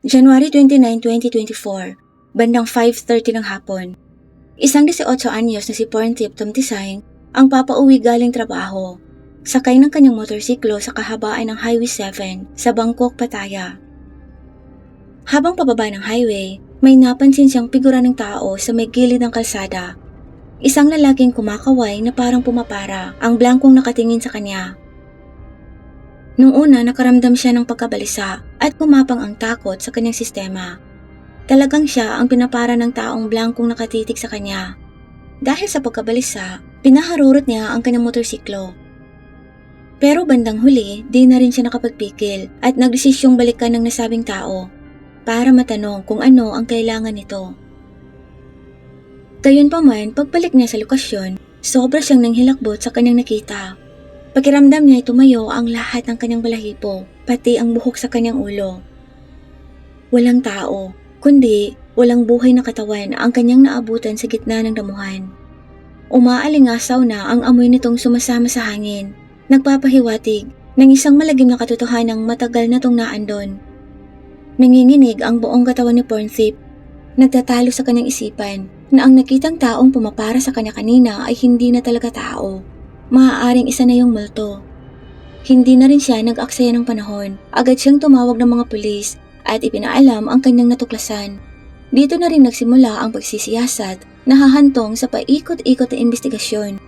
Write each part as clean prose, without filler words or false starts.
January 29, 2024, bandang 5:30 ng hapon. Isang 18 anyos na si Porntip Tumtisaing ang papauwi galing trabaho. Sakay ng kanyang motorsiklo sa kahabaan ng Highway 7 sa Bangkok, Pattaya. Habang pababa ng highway, may napansin siyang figura ng tao sa may gilid ng kalsada. Isang lalaking kumakaway na parang pumapara, ang blangkong nakatingin sa kanya. Nung una, nakaramdam siya ng pagkabalisa at kumapang ang takot sa kanyang sistema. Talagang siya ang pinapara ng taong blangkong nakatitig sa kanya. Dahil sa pagkabalisa, pinaharurot niya ang kanyang motorsiklo. Pero bandang huli, di na rin siya nakapagpikil at nagdesisyong balikan ng nasabing tao para matanong kung ano ang kailangan nito. Gayunpaman, pagbalik niya sa lokasyon, sobra siyang nanghilakbot sa kanyang nakita. Pakiramdam niya ay tumayo ang lahat ng kanyang balahibo, pati ang buhok sa kanyang ulo. Walang tao, kundi walang buhay na katawan ang kanyang naabutan sa gitna ng damuhan. Umaalingasaw na ang amoy nitong sumasama sa hangin, nagpapahiwatig ng isang malagim na katotohanang matagal na tong naandon. Nanginginig ang buong katawan ni Porntip, nagtatalo sa kanyang isipan na ang nakitang taong pumapara sa kanya kanina ay hindi na talaga tao. Maaaring isa na yung multo. Hindi na rin siya nag-aksaya ng panahon. Agad siyang tumawag ng mga pulis at ipinaalam ang kanyang natuklasan. Dito na rin nagsimula ang pagsisiyasat na hahantong sa paikot-ikot na investigasyon.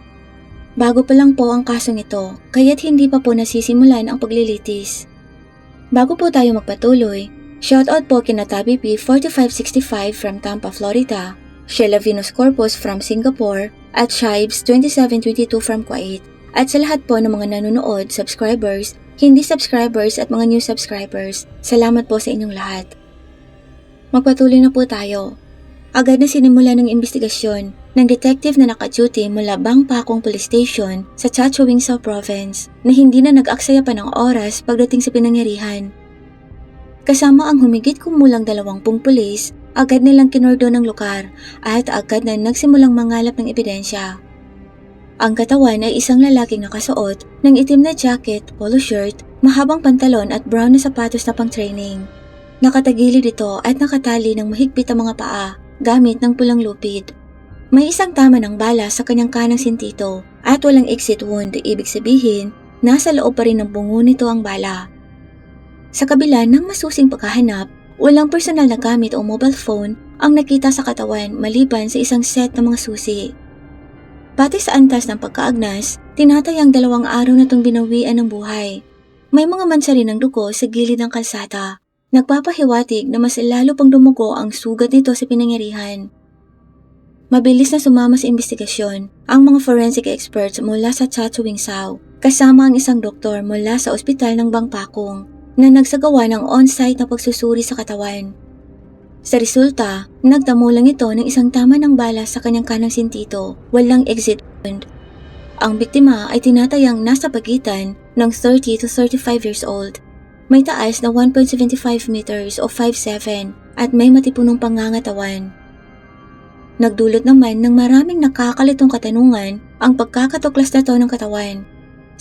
Bago pa lang po ang kasong ito, kaya't hindi pa po nasisimulan ang paglilitis. Bago po tayo magpatuloy, shoutout po kina Tabi P4565 from Tampa, Florida, Sheila Venus Corpus from Singapore, at Shibes 2722 from Kuwait, at sa lahat po ng mga nanonood, subscribers, hindi subscribers at mga new subscribers, salamat po sa inyong lahat. Magpatuloy na po tayo. Agad na sinimula ng investigasyon ng detective na naka-duty mula Bangpakong Police Station sa Chachoengsao Province na hindi na nag-aksaya pa ng oras pagdating sa pinangyarihan. Kasama ang humigit kumulang 20 pulis, agad nilang kinordon ang lugar at agad na nagsimulang mangalap ng ebidensya. Ang katawan ay isang lalaking nakasuot ng itim na jacket, polo shirt, mahabang pantalon at brown na sapatos na pang-training. Nakatagilid ito at nakatali ng mahigpit ang mga paa gamit ng pulang lupid. May isang tama ng bala sa kanyang kanang sintito at walang exit wound, ibig sabihin, nasa loob pa rin ng bungo nito ang bala. Sa kabila ng masusing paghahanap, walang personal na gamit o mobile phone ang nakita sa katawan maliban sa isang set ng mga susi. Pati sa antas ng pagkaagnas, tinatayang 2 araw na itong binawian ng buhay. May mga mansa rin ng dugo sa gilid ng kalsada. Nagpapahiwatig na mas lalo pang dumugo ang sugat nito sa pinangyarihan. Mabilis na sumama sa investigasyon ang mga forensic experts mula sa Chachoengsao, kasama ang isang doktor mula sa ospital ng Bangpakong na nagsagawa ng on-site na pagsusuri sa katawan. Sa resulta, nagtamo lang ito ng isang tama ng bala sa kanyang kanang sintito, walang exit wound. Ang biktima ay tinatayang nasa pagitan ng 30 to 35 years old. May taas na 1.75 meters o 5'7" at may matipunong pangangatawan. Nagdulot naman ng maraming nakakalitong katanungan ang pagkakatuklas na to ng katawan.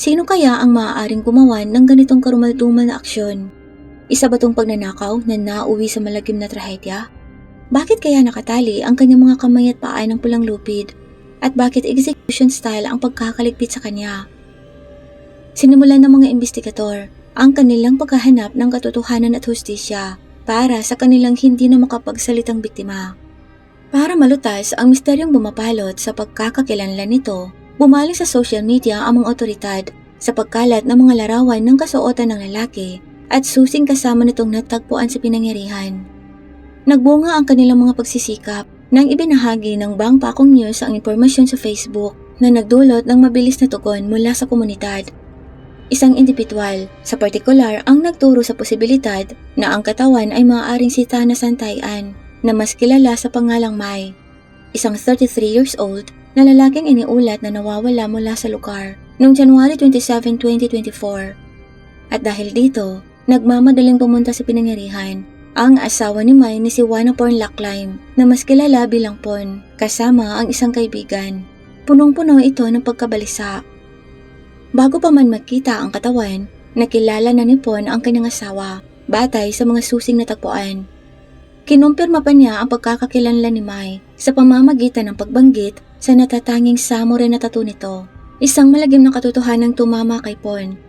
Sino kaya ang maaaring gumawa ng ganitong karumaldumal na aksyon? Isa ba itong pagnanakaw na nauwi sa malagim na trahedya? Bakit kaya nakatali ang kanyang mga kamay at paa ng pulang lupid? At bakit execution style ang pagkakaligpit sa kanya? Sinimulan ng mga investigador ang kanilang paghahanap ng katotohanan at hustisya para sa kanilang hindi na makapagsalitang biktima. Para malutas ang misteryong bumapalot sa pagkakakilanlan nito, bumaling sa social media ang mga otoridad sa pagkalat ng mga larawan ng kasuotan ng lalaki at susing kasama nitong natagpuan sa pinangyarihan. Nagbunga ang kanilang mga pagsisikap nang ibinahagi ng Bangpakong News ang impormasyon sa Facebook na nagdulot ng mabilis na tugon mula sa komunidad. Isang indibidwal, sa partikular ang nagturo sa posibilidad na ang katawan ay maaaring si Tana Santayan na mas kilala sa pangalang Mai, isang 33 years old na lalaking iniulat na nawawala mula sa lugar noong January 27, 2024. At dahil dito, nagmamadaling pumunta sa pinangyarihan ang asawa ni Mai na si Wanaporn Lacklaim na mas kilala bilang Pon, kasama ang isang kaibigan. Punong-puno ito ng pagkabalisa. Bago pa man magkita ang katawan, nakilala na ni Pon ang kanyang asawa batay sa mga susing natagpuan. Kinumpirma pa niya ang pagkakakilanlan ni Mai sa pamamagitan ng pagbanggit sa natatanging samurai na tattoo nito, isang malagim na katotohanang tumama kay Pon.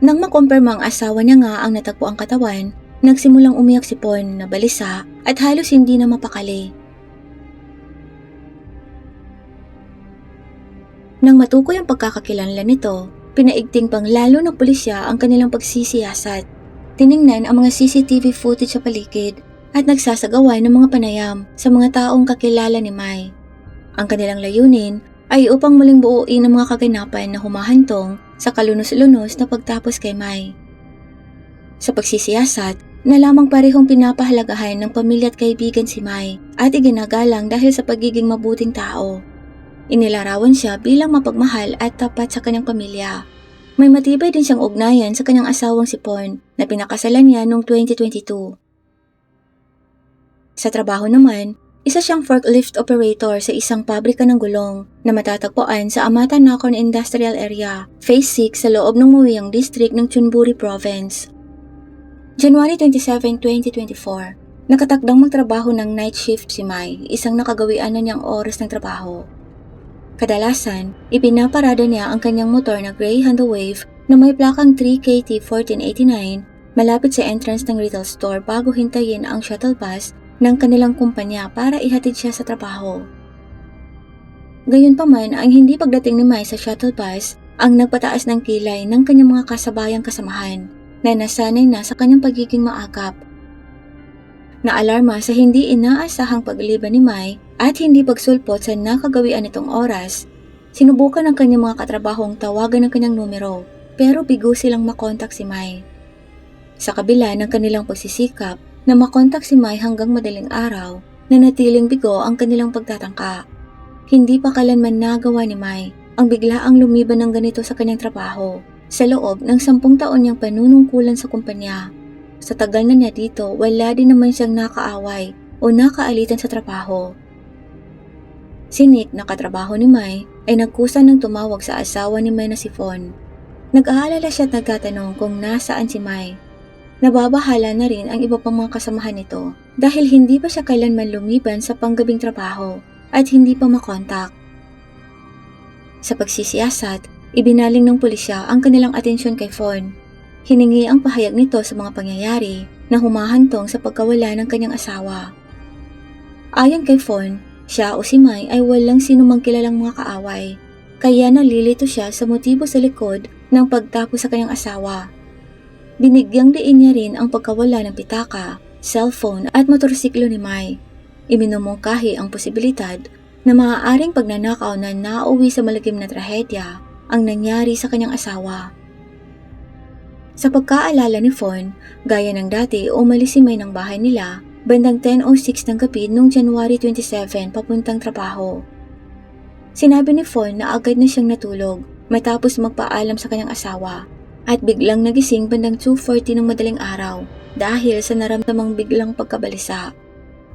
Nang makumpirma ang asawa niya nga ang natagpuang katawan, nagsimulang umiyak si Pon na balisa at halos hindi na mapakali. Nang matukoy ang pagkakakilanlan nito, pinaigting pang lalo ng pulisya ang kanilang pagsisiyasat. Tiningnan ang mga CCTV footage sa paligid at nagsasagawa ng mga panayam sa mga taong kakilala ni Mai. Ang kanilang layunin ay upang muling buuin ang mga kaganapan na humahantong sa kalunos-lunos na pagtapos kay Mai. Sa pagsisiyasat, na lamang parehong pinapahalagahan ng pamilya at kaibigan si Mai at iginagalang dahil sa pagiging mabuting tao. Inilarawan siya bilang mapagmahal at tapat sa kanyang pamilya. May matibay din siyang ugnayan sa kanyang asawang si Pon na pinakasalan niya noong 2022. Sa trabaho naman, isa siyang forklift operator sa isang pabrika ng gulong na matatagpuan sa Amata Nakhon Industrial Area, Phase 6 sa loob ng Mueang District ng Chonburi Province. January 27, 2024, nakatakdang magtrabaho ng night shift si Mai, isang nakagawian na niyang oras ng trabaho. Kadalasan, ipinaparada niya ang kanyang motor na gray Honda Wave na may plakang 3KT1489 malapit sa entrance ng retail store bago hintayin ang shuttle bus ng kanilang kumpanya para ihatid siya sa trabaho. Gayunpaman, ang hindi pagdating ni Mai sa shuttle bus ang nagpataas ng kilay ng kanyang mga kasabayang kasamahan na nasanay na sa kanyang pagiging maagap. Naalarma sa hindi inaasahang pagliban ni Mai at hindi pagsulpot sa nakagawian nitong oras, sinubukan ng kanyang mga katrabahong tawagan ng kanyang numero pero bigo silang makontak si Mai. Sa kabila ng kanilang pagsisikap na makontak si Mai hanggang madaling araw, nanatiling bigo ang kanilang pagtatangka. Hindi pa kailanman nagawa ni Mai ang biglaang lumiban ng ganito sa kanyang trabaho sa loob ng 10 taon niyang panunungkulan sa kumpanya. Sa tagal na niya dito, wala din naman siyang nakaaway o nakaalitan sa trabaho. Si Nick na katrabaho ni Mai ay nagkusa ng tumawag sa asawa ni Mai na si Fon. Nag-aalala siya at nagtatanong kung nasaan si Mai. Nababahala na rin ang iba pang mga kasamahan nito dahil hindi pa siya kailanman lumiban sa panggabing trabaho at hindi pa makontak. Sa pagsisiyasat, ibinaling ng pulisya ang kanilang atensyon kay Fon. Hiningi ang pahayag nito sa mga pangyayari na humahantong sa pagkawala ng kanyang asawa. Ayon kay Fon, siya o si Mai ay walang sinumang kilalang mga kaaway, kaya nalilito siya sa motibo sa likod ng pagtapos sa kanyang asawa. Binigyang diin niya rin ang pagkawala ng pitaka, cellphone at motorsiklo ni Mai. Iminumungkahi ang posibilidad na maaaring pagnanakaw na nauwi sa malagim na trahedya ang nangyari sa kanyang asawa. Sa pagkaalala ni Fon, gaya ng dati umalis si Mai ng bahay nila bandang 10:06 ng gabi noong January 27 papuntang trabaho. Sinabi ni Fon na agad na siyang natulog matapos magpaalam sa kanyang asawa at biglang nagising bandang 2:40 ng madaling araw dahil sa naramdamang biglang pagkabalisa.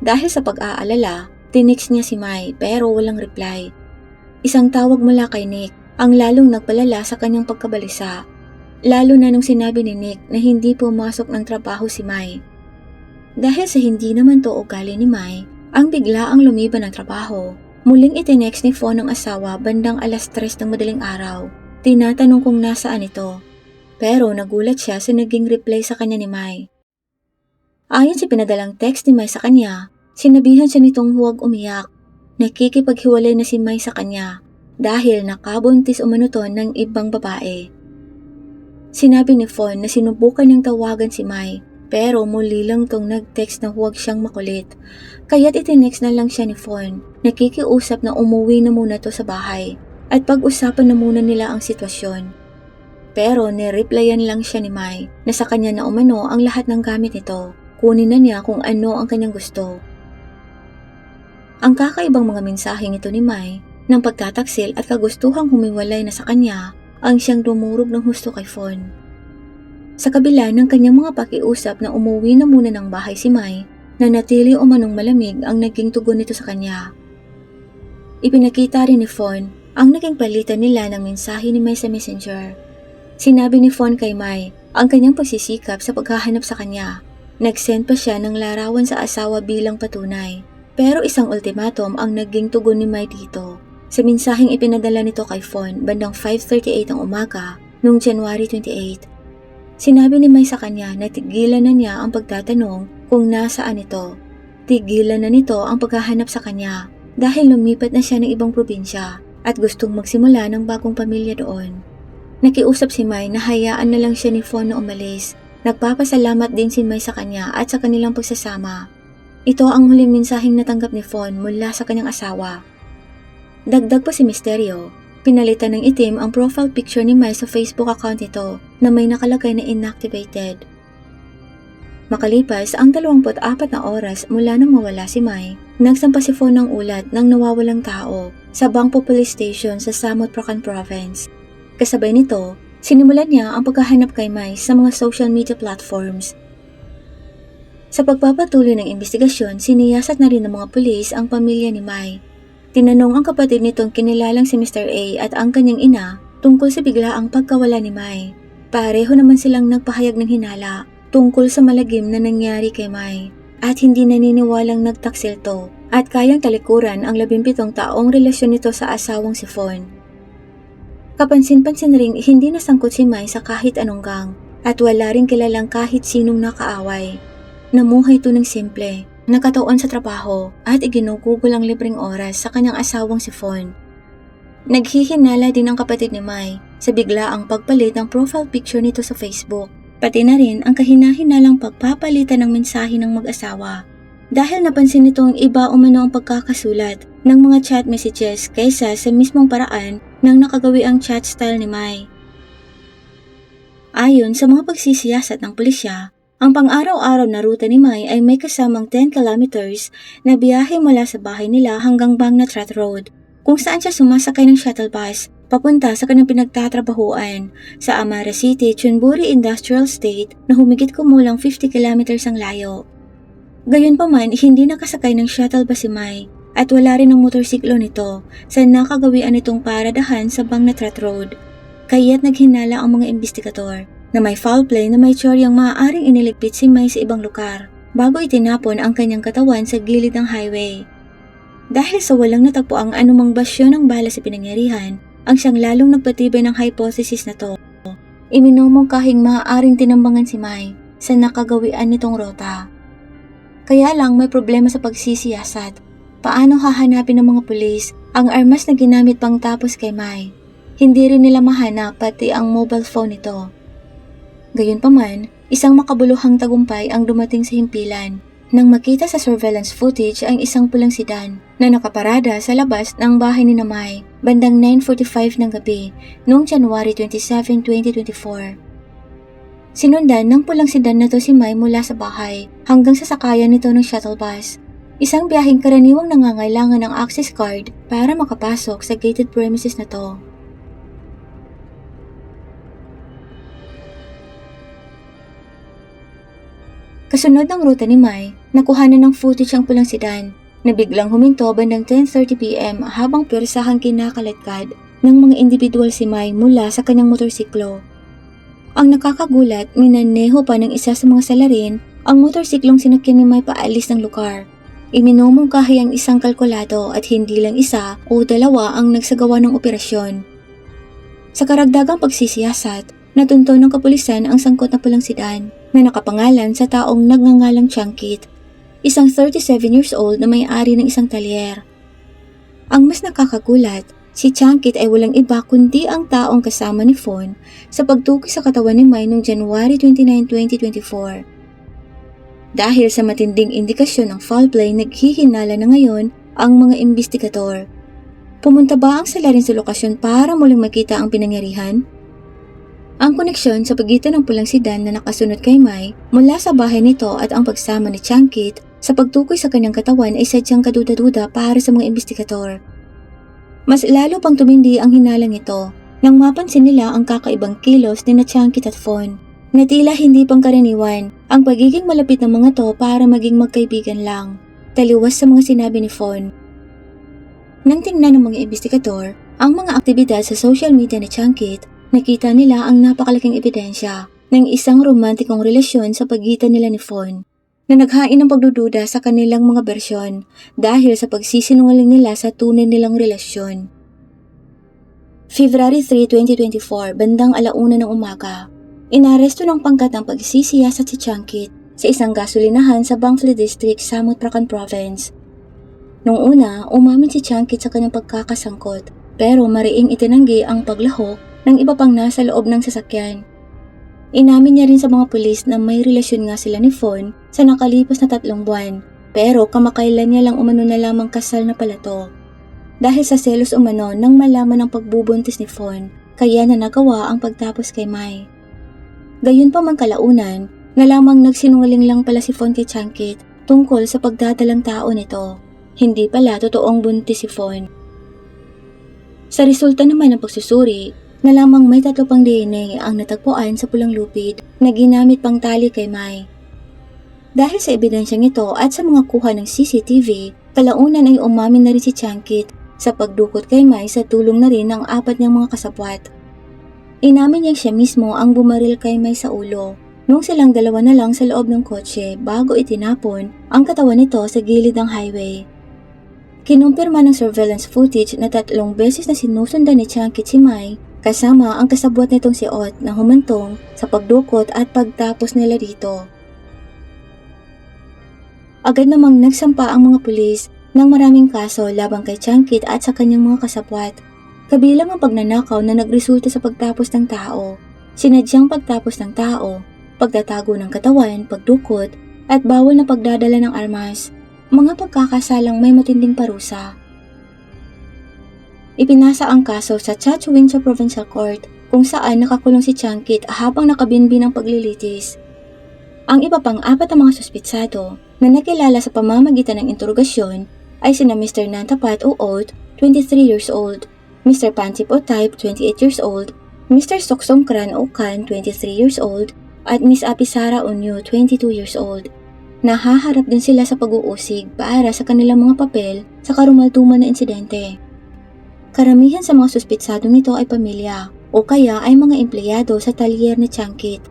Dahil sa pag-aalala, tinix niya si Mai pero walang reply. Isang tawag mula kay Nick ang lalong nagpalala sa kanyang pagkabalisa, lalo na nung sinabi ni Nick na hindi pumasok ng trabaho si Mai. Dahil sa hindi naman to ugali ni Mai, ang biglaang lumiban ng trabaho, muling itinext ni Fon ang asawa bandang 3:00 ng madaling araw. Tinatanong kung nasaan ito. Pero nagulat siya sa naging reply sa kanya ni Mai. Ayon sa pinadalang text ni Mai sa kanya, sinabihan siya nitong huwag umiyak. Nakikipaghiwalay na si Mai sa kanya dahil nakabuntis umano to ng ibang babae. Sinabi ni Fon na sinubukan niyang tawagan si Mai pero muli lang tong nag-text na huwag siyang makulit. Kaya't itinext na lang siya ni Fon, nakikiusap na umuwi na muna to sa bahay at pag-usapan na muna nila ang sitwasyon. Pero nireplyan lang siya ni Mai na sa kanya na umano ang lahat ng gamit nito. Kunin na niya kung ano ang kanyang gusto. Ang kakaibang mga mensaheng ito ni Mai ng pagtataksil at kagustuhang humiwalay na sa kanya ang siyang dumurog ng husto kay Fon. Sa kabila ng kanyang mga pakiusap na umuwi na muna ng bahay si Mai, nanatili umanong malamig ang naging tugon nito sa kanya. Ipinakita rin ni Fon ang naging palitan nila ng mensahe ni Mai sa Messenger. Sinabi ni Fon kay Mai ang kanyang pagsisikap sa paghahanap sa kanya Nag-send pa siya ng larawan sa asawa bilang patunay. Pero isang ultimatum ang naging tugon ni Mai dito. Sa mensaheng ipinadala nito kay Fawn bandang 5:38 ng umaga noong January 28. Sinabi ni Mai sa kanya na tigilan na niya ang pagtatanong kung nasaan ito. Tigilan na nito ang paghahanap sa kanya dahil lumipat na siya ng ibang probinsya at gustong magsimula ng bagong pamilya doon. Nakiusap si Mai na hayaan na lang siya ni Fawn na umalis. Nagpapasalamat din si Mai sa kanya at sa kanilang pagsasama. Ito ang huling mensaheng natanggap ni Fawn mula sa kanyang asawa. Dagdag pa si Misteryo, pinalitan ng itim ang profile picture ni Mai sa Facebook account nito na may nakalagay na inactivated. Makalipas ang 24 na oras mula nang mawala si Mai, nagsampa si Fawn ng ulat ng nawawalang tao sa Bangpo Police Station sa Samut Prakan Province. Kasabay nito, sinimulan niya ang paghahanap kay Mai sa mga social media platforms. Sa pagpapatuloy ng investigasyon, siniyasat na rin ng mga pulis ang pamilya ni Mai. Tinanong ang kapatid nitong kinilalang si Mr. A at ang kanyang ina tungkol sa biglaang pagkawala ni Mai. Pareho naman silang nagpahayag ng hinala tungkol sa malagim na nangyari kay Mai at hindi naniniwalang nagtaksil to at kayang talikuran ang 17 taong relasyon nito sa asawang si Fawn. Kapansin-pansin ring hindi nasangkot si Mai sa kahit anong gang at wala ring kilalang kahit sinong nakaaway. Namuhay to ng simple, nakatuon sa trabaho at iginugugol ang libreng oras sa kanyang asawang si Fawn. Naghihinala din ang kapatid ni Mai sa biglaang pagpalit ng profile picture nito sa Facebook, pati na rin ang kahinahinalang pagpapalitan ng mensahe ng mag-asawa. Dahil napansin nitong iba umano ang pagkakasulat ng mga chat messages kaysa sa mismong paraan ng nakagawi ang chat style ni Mai. Ayon sa mga pagsisiyasat ng pulisya, ang pang-araw-araw na ruta ni Mai ay may kasamang 10 kilometers na biyahe mula sa bahay nila hanggang Bangnatrat Road, kung saan siya sumasakay ng shuttle bus papunta sa kanyang pinagtatrabahuan sa Amara City, Chonburi Industrial State na humigit kumulang 50 kilometers ang layo. Gayunpaman, hindi nakasakay ng shuttle bus si Mai at wala rin ang motorsiklo nito sa nakagawian nitong paradahan sa Bangnatrat Road. Kaya't naghinala ang mga investigador na may foul play na may tsoryang maaaring iniligpit si Mai sa ibang lugar bago itinapon ang kanyang katawan sa gilid ng highway. Dahil sa walang natagpo ang anumang basyo ng bala sa pinangyarihan, ang siyang lalong nagpatibay ng hypothesis na to. Iminumungkahing maaaring tinambangan si Mai sa nakagawian nitong rota. Kaya lang may problema sa pagsisiyasat. Paano hahanapin ng mga pulis ang armas na ginamit pang tapos kay Mai? Hindi rin nila mahanap pati ang mobile phone nito. Gayunpaman, isang makabuluhang tagumpay ang dumating sa himpilan nang makita sa surveillance footage ang isang pulang sedan na nakaparada sa labas ng bahay ni Mai bandang 9:45 ng gabi noong January 27, 2024. Sinundan ng pulang sedan na to si Mai mula sa bahay hanggang sa sakayan nito ng shuttle bus. Isang biyaheng karaniwang nangangailangan ng access card para makapasok sa gated premises na to. Kasunod ng ruta ni Mai, nakuhanan ng footage ang pulang sedan na biglang huminto bandang 10:30 PM habang pwersahang kinakalatkad ng mga individual si Mai mula sa kanyang motorsiklo. Ang nakakagulat, minaneho pa ng isa sa mga salarin ang motorsiklong sinakyan ni Mai paalis ng lugar. Iminumungkahi ang isang kalkulado at hindi lang isa o dalawa ang nagsagawa ng operasyon. Sa karagdagang pagsisiyasat, natunto ng kapulisan ang sangkot na pulang sedan na nakapangalan sa taong nagngangalang Changkit, isang 37 years old na may-ari ng isang talyer. Ang mas nakakagulat, si Changkit ay walang iba kundi ang taong kasama ni Fawn sa pagtukoy sa katawan ni Mai noong January 29, 2024. Dahil sa matinding indikasyon ng foul play, naghihinala na ngayon ang mga investigador. Pumunta ba ang salarin sa lokasyon para muling makita ang pinangyarihan? Ang koneksyon sa pagitan ng pulang sedan na nakasunod kay Mai mula sa bahay nito at ang pagsama ni Changkit sa pagtukoy sa kanyang katawan ay sadyang kaduda-duda para sa mga investigador. Mas lalo pang tumindi ang hinalang ito nang mapansin nila ang kakaibang kilos ni Changkit at Fawn, na tila hindi pangkaraniwan ang pagiging malapit ng mga to para maging magkaibigan lang, taliwas sa mga sinabi ni Fawn. Nang tingnan ng mga investigador ang mga aktibidad sa social media ni Changkit, nakita nila ang napakalaking ebidensya ng isang romantikong relasyon sa pagitan nila ni Fawn, na naghain ng pagdududa sa kanilang mga bersyon dahil sa pagsisinungaling nila sa tunay nilang relasyon. February 3, 2024, bandang 1:00 ng umaga, inaresto ng pangkat ng pagsisiyasat si Chankit sa isang gasolinahan sa Bangfli District, Samut Prakan Province. Nung una, umamin si Chankit sa kanyang pagkakasangkot, pero mariing itinanggi ang paglahok ng iba pang nasa loob ng sasakyan. Inamin niya rin sa mga pulis na may relasyon nga sila ni Fawn sa nakalipas na 3 buwan, pero kamakailan niya lang umano na lamang kasal na pala to. Dahil sa selos umano nang malaman ang pagbubuntis ni Fawn, kaya na nagawa ang pagtapos kay Mai. Gayon pa man kalaunan, na lamang nagsinungaling lang pala si Fawn kay Chankit tungkol sa pagdadalang tao nito. Hindi pala totoong buntis si Fawn. Sa resulta naman ng pagsusuri, na lamang may 3 pang DNA ang natagpuan sa pulang lupid na ginamit pang tali kay Mai. Dahil sa ebidensyang ito at sa mga kuha ng CCTV, kalaunan ay umamin na rin si Chankit sa pagdukot kay Mai sa tulong na rin ng 4 niyang mga kasabwat. Inamin niyang siya mismo ang bumaril kay Mai sa ulo nung silang dalawa na lang sa loob ng kotse bago itinapon ang katawan nito sa gilid ng highway. Kinumpirma ng surveillance footage na 3 beses na sinusundan ni Chankit si Mai kasama ang kasabwat nitong si Ot na humantong sa pagdukot at pagtapos nila dito. Agad namang nagsampa ang mga pulis ng maraming kaso labang kay Chankit at sa kanyang mga kasabwat, kabilang ang pagnanakaw na nagresulta sa pagtapos ng tao, sinadyang pagtapos ng tao, pagtatago ng katawan, pagdukot, at bawal na pagdadala ng armas, mga pagkakasalang may matinding parusa. Ipinasa ang kaso sa Chathuincha Provincial Court kung saan nakakulong si Chankit habang nakabinbin ng paglilitis. Ang iba pang 4 na mga suspitsado na nakilala sa pamamagitan ng interogasyon ay sina Mr. Nantapat o Ot, 23 years old, Mr. Pansip o Type, 28 years old, Mr. Soksongkran o Kan, 23 years old, at Miss Apisara Onyo, 22 years old. Nahaharap din sila sa pag-uusig para sa kanilang mga papel sa karumalduman na insidente. Karamihan sa mga suspitsadong ito ay pamilya o kaya ay mga empleyado sa talyer ni Chankit.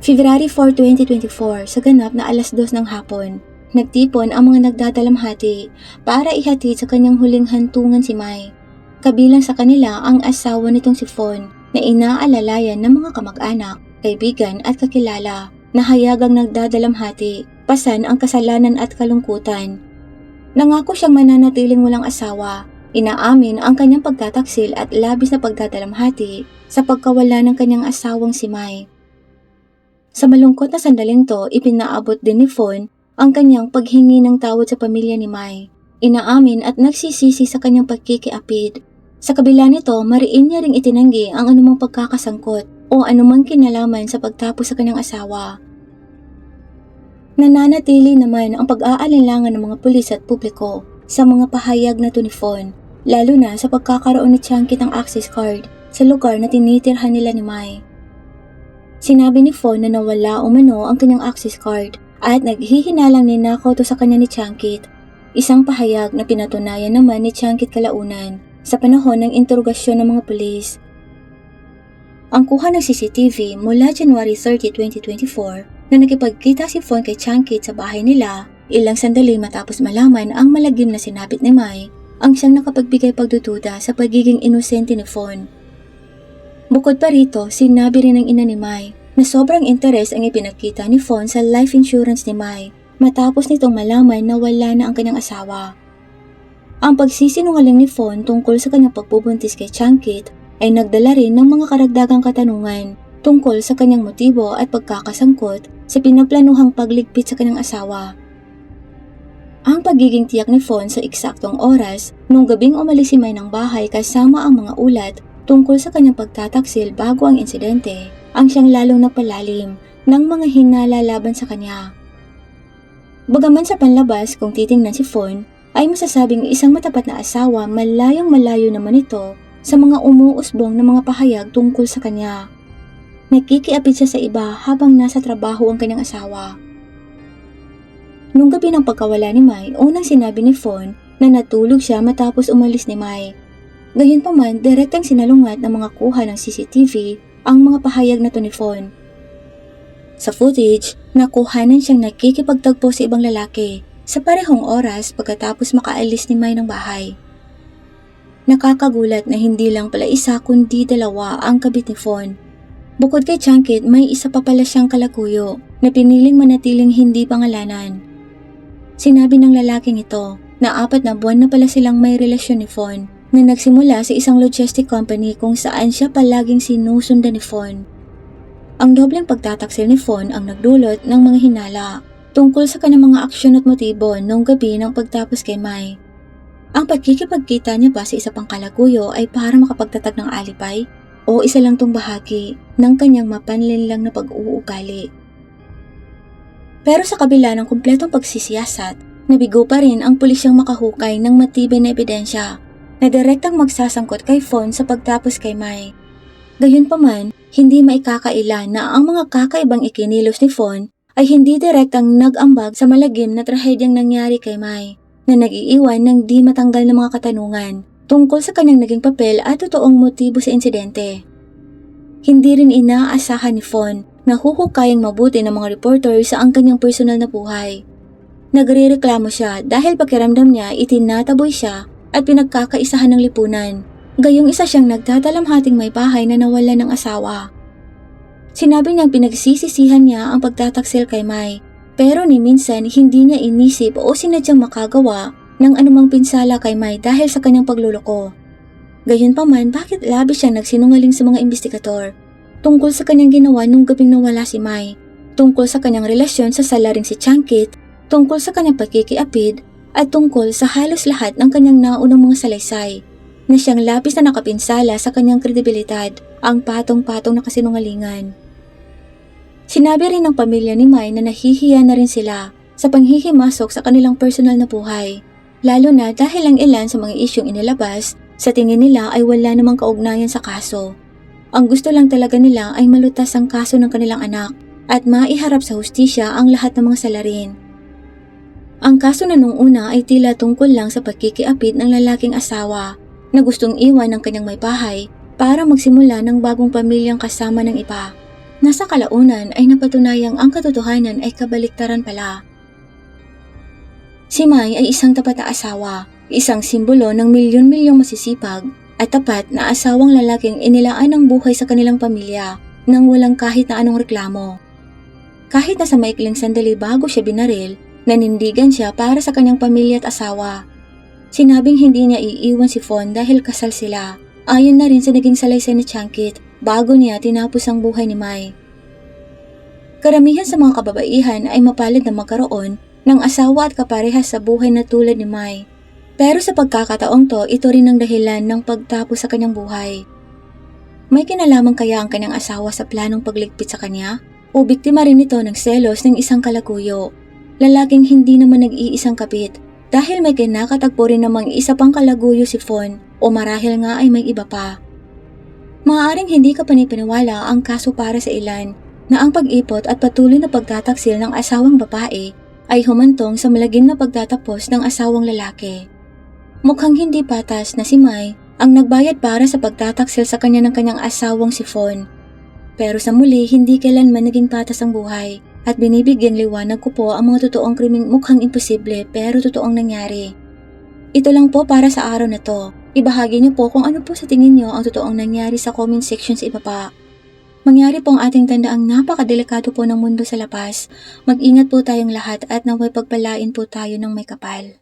February 4, 2024, sa ganap na 2:00 ng hapon, nagtipon ang mga nagdadalamhati para ihatid sa kanyang huling hantungan si Mai. Kabilang sa kanila ang asawa nitong si Fawn na inaalalayan ng mga kamag-anak, kaibigan at kakilala na hayagang nagdadalamhati, pasan ang kasalanan at kalungkutan. Nangako siyang mananatiling walang asawa. Inaamin ang kanyang pagtataksil at labis na pagdadalamhati sa pagkawala ng kanyang asawang si Mai. Sa malungkot na sandaling to, ipinaabot din ni Fawn ang kanyang paghingi ng tawad sa pamilya ni Mai. Inaamin at nagsisisi sa kanyang pagkikiapid. Sa kabila nito, mariin niya ring itinanggi ang anumang pagkakasangkot o anumang kinalaman sa pagtapos sa kanyang asawa. Nananatili naman ang pag-aalinlangan ng mga pulis at publiko sa mga pahayag na to ni Fawn, lalo na sa pagkakaroon ni Chankit ng access card sa lugar na tinitirhan nila ni Mai. Sinabi ni Fawn na nawala umano ang kanyang access card at naghihinalang ninakaw to sa kanya ni Chankit, isang pahayag na pinatunayan naman ni Chankit kalaunan sa panahon ng interogasyon ng mga pulis. Ang kuha ng CCTV mula January 30, 2024 na nakipagkita si Fawn kay Chankit sa bahay nila ilang sandali matapos malaman ang malagim na sinapit ni Mai ang siyang nakapagbigay pagdududa sa pagiging inosente ni Fawn. Bukod pa rito, sinabi rin ng ina ni Mai na sobrang interes ang ipinakita ni Fawn sa life insurance ni Mai matapos nitong malaman na wala na ang kanyang asawa. Ang pagsisinungaling ni Fawn tungkol sa kanyang pagbubuntis kay Chankit ay nagdala rin ng mga karagdagang katanungan tungkol sa kanyang motibo at pagkakasangkot sa pinaplanuhang pagligpit sa kanyang asawa. Ang pagiging tiyak ni Fawn sa eksaktong oras nung gabing umalis si Mai ng bahay kasama ang mga ulat tungkol sa kanyang pagtataksil bago ang insidente ang siyang lalong napalalim ng mga hinala laban sa kanya. Bagaman sa panlabas kung titingnan si Fawn ay masasabing isang matapat na asawa, malayong malayo naman ito sa mga umuusbong na mga pahayag tungkol sa kanya. Nakikiapid siya sa iba habang nasa trabaho ang kanyang asawa. Nung gabi ng pagkawala ni Mai, unang sinabi ni Fawn na natulog siya matapos umalis ni Mai. Gayunpaman, direktang sinalungat ng mga kuha ng CCTV ang mga pahayag na to ni Fon. Sa footage, nakuhanan siyang nakikipagtagpo sa ibang lalaki sa parehong oras pagkatapos makaalis ni Mai ng bahay. Nakakagulat na hindi lang pala isa kundi dalawa ang kabit ni Fon. Bukod kay Changkit, may isa pa pala siyang kalakuyo na piniling manatiling hindi pangalanan. Sinabi ng lalaking ito na 4 na buwan na pala silang may relasyon ni Fon na nagsimula sa isang logistic company kung saan siya palaging sinusundan ni Fon. Ang dobleng pagtataksil ni Fon ang nagdulot ng mga hinala tungkol sa kanyang mga aksyon at motibo noong gabi ng pagtapos kay Mai. Ang pagkikipagkita niya pa sa isa pang kalakuyo ay para makapagtatag ng alipay o isa lang tong bahagi ng kanyang mapanlinlang na pag-uugali. Pero sa kabila ng kumpletong pagsisiyasat, nabigo pa rin ang pulisyang makahukay ng matibay na ebidensya na direktang magsasangkot kay Fon sa pagtapos kay Mai. Gayunpaman, hindi maikakaila na ang mga kakaibang ikinilos ni Fon ay hindi direktang nag-ambag sa malagim na trahedyang nangyari kay Mai na nag-iiwan ng di matanggal na mga katanungan tungkol sa kanyang naging papel at totoong motibo sa insidente. Hindi rin inaasahan ni Fon na huhukayang mabuti ng mga reporter sa ang kanyang personal na buhay. Nagrereklamo siya dahil pakiramdam niya itinataboy siya at pinagkakaisahan ng lipunan. Gayong isa siyang nagtatalamhating may bahay na nawala ng asawa. Sinabi niyang pinagsisisihan niya ang pagtataksil kay Mai, pero ni minsan hindi niya inisip o sinadyang makagawa ng anumang pinsala kay Mai dahil sa kanyang pagluloko. Gayunpaman, bakit labis siya nagsinungaling sa mga investigador tungkol sa kanyang ginawa nung gabing nawala si Mai, tungkol sa kanyang relasyon sa salaring si Changkit, tungkol sa kanyang pagkikiapid, at tungkol sa halos lahat ng kanyang naunang mga salaysay, na siyang labis na nakapinsala sa kanyang kredibilidad, ang patong-patong na kasinungalingan. Sinabi rin ng pamilya ni Mai na nahihiya na rin sila sa panghihimasok sa kanilang personal na buhay, lalo na dahil ang ilan sa mga isyong inilabas sa tingin nila ay wala namang kaugnayan sa kaso. Ang gusto lang talaga nila ay malutas ang kaso ng kanilang anak at maiharap sa hustisya ang lahat ng mga salarin. Ang kaso na nung una ay tila tungkol lang sa pagkikiapid ng lalaking asawa na gustong iwan ng kanyang may bahay para magsimula ng bagong pamilyang kasama ng iba. Nasa kalaunan ay napatunayang ang katotohanan ay kabaliktaran pala. Si Mai ay isang tapat na asawa, isang simbolo ng milyon-milyong masisipag at tapat na asawang lalaking inilaan ng buhay sa kanilang pamilya nang walang kahit na anong reklamo. Kahit na sa maikling sandali bago siya binaril, nanindigan siya para sa kanyang pamilya at asawa. Sinabing hindi niya iiwan si Fon dahil kasal sila, ayon na rin sa naging salaysay ni Changkit bago niya tinapos ang buhay ni Mai. Karamihan sa mga kababaihan ay mapalad na magkaroon ng asawa at kaparehas sa buhay na tulad ni Mai. Pero sa pagkakataong to, ito rin ang dahilan ng pagtapos sa kanyang buhay. May kinalaman kaya ang kanyang asawa sa planong pagligpit sa kanya? O biktima rin ito ng selos ng isang kalakuyo? Lalaking hindi naman nag-iisang kapit dahil may kinakatagpo rin namang isa pang kalaguyo si Fon o marahil nga ay may iba pa. Maaaring hindi ka panipaniwala ang kaso para sa ilan na ang pag-ipot at patuloy na pagtataksil ng asawang babae ay humantong sa malagim na pagtatapos ng asawang lalaki. Mukhang hindi patas na si Mai ang nagbayad para sa pagtataksil sa kanya ng kanyang asawang si Fon. Pero sa muli, hindi kailanman naging patas ang buhay at binibigyang liwanag ko po ang mga totoong krimeng mukhang imposible pero totoong nangyari. Ito lang po para sa araw na to. Ibahagi niyo po kung ano po sa tingin niyo ang totoong nangyari sa comment section sa ibaba. Mangyari po ang ating tandaang napakadelikado po ng mundo sa labas. Mag-ingat po tayong lahat at naway pagpalain po tayo ng may kapal.